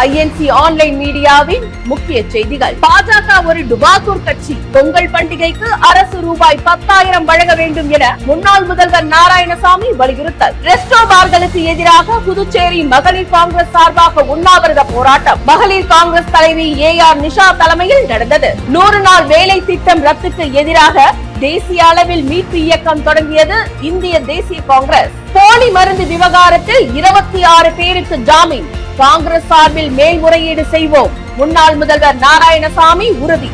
INC online மீடியாவின் முக்கிய செய்திகள். பாஜக ஒரு டுபாக்கூர் கட்சி. பொங்கல் பண்டிகைக்கு அரசு ரூபாய் 10,000 வழங்க வேண்டும் என முன்னாள் முதல்வர் நாராயணசாமி வலியுறுத்தல். ரெஸ்டோ பார்களுக்கு எதிராக புதுச்சேரி மகளிர் காங்கிரஸ் சார்பாக உண்ணாவிரத போராட்டம். மகளிர் காங்கிரஸ் தலைவி AR நிஷா தலைமையில் நடந்தது. 100 நாள் வேலை திட்டம் ரத்துக்கு எதிராக தேசிய அளவில் மீட்பு இயக்கம் தொடங்கியது இந்திய தேசிய காங்கிரஸ். போலி மருந்து விவகாரத்தில் 26 பேருக்கு ஜாமீன். காங்கிரஸ் சார்பில் மேல்முறையீடு செய்வோம். முன்னாள் முதல்வர் நாராயணசாமி உறுதி.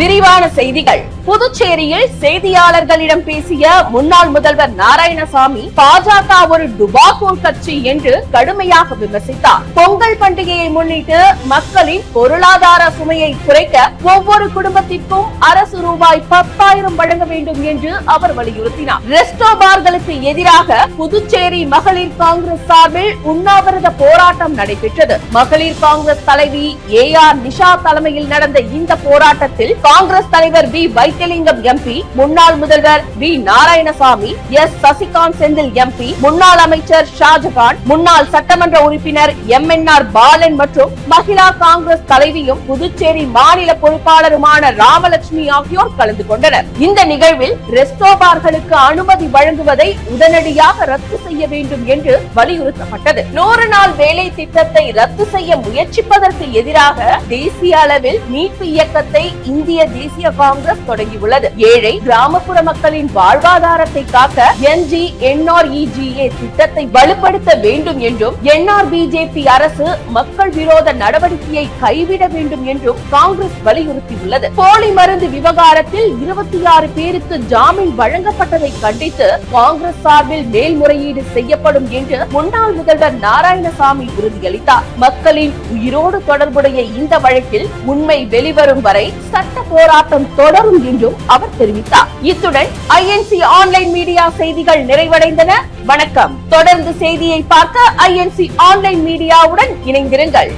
விரிவான செய்திகள். புதுச்சேரியில் செய்தியாளர்களிடம் பேசிய முன்னாள் முதல்வர் நாராயணசாமி பாஜக ஒரு டுபாக்கூர் கட்சி என்று கடுமையாக விமர்சித்தார். பொங்கல் பண்டிகையை முன்னிட்டு மக்களின் பொருளாதார சுமையை குறைக்க ஒவ்வொரு குடும்பத்திற்கும் அரசு ரூபாய் 10,000 வழங்க வேண்டும் என்று அவர் வலியுறுத்தினார். ரெஸ்டோ பார்களுக்கு எதிராக புதுச்சேரி மகளிர் காங்கிரஸ் சார்பில் உண்ணாவிரத போராட்டம் நடைபெற்றது. மகளிர் காங்கிரஸ் தலைவி AR நிஷா தலைமையில் நடந்த இந்த போராட்டத்தில் காங்கிரஸ் தலைவர் V வைத்திலிங்கம் MP, முன்னாள் முதல்வர் V Narayanasamy, S Sasikanth Senthil MP, முன்னாள் அமைச்சர் ஷாஜகான், முன்னாள் சட்டமன்ற உறுப்பினர் MNR பாலன் மற்றும் மகிழா காங்கிரஸ் தலைவியும் புதுச்சேரி மாநில பொறுப்பாளருமான ராமலட்சுமி ஆகியோர் கலந்து கொண்டனர். இந்த நிகழ்வில் ரெஸ்டோ பார்களுக்கு அனுமதி வழங்குவதை உடனடியாக ரத்து செய்ய வேண்டும் என்று வலியுறுத்தப்பட்டது. 100 நாள் வேலை திட்டத்தை ரத்து செய்ய முயற்சிப்பதற்கு எதிராக தேசிய அளவில் மீட்பு இயக்கத்தை இந்திய தேசிய காங்கிரஸ் தொடங்கியுள்ளது. ஏழை கிராமப்புற மக்களின் வாழ்வாதாரத்தை காக்க NGNREGA திட்டத்தை வலுப்படுத்த வேண்டும் என்றும் NRBJP அரசு மக்கள் விரோத நடவடிக்கையை கைவிட வேண்டும் என்றும் காங்கிரஸ் வலியுறுத்தியுள்ளது. போலி மருந்து விவகாரத்தில் 26 பேருக்கு ஜாமீன் வழங்கப்பட்டதை கண்டித்து காங்கிரஸ் சார்பில் மேல்முறையீடு செய்யப்படும் என்று முன்னாள் முதல்வர் நாராயணசாமி உறுதியளித்தார். மக்களின் உயிரோடு தொடர்புடைய இந்த வழக்கில் உண்மை வெளிவரும் வரை சட்ட போராட்டம் தொடரும் என்றும் அவர் தெரிவித்தார். இத்துடன் INC ஆன்லைன் மீடியா செய்திகள் நிறைவடைந்தன. வணக்கம். தொடர்ந்து செய்தியை பார்க்க INC ஆன்லைன் மீடியாவுடன் இணைந்திருங்கள்.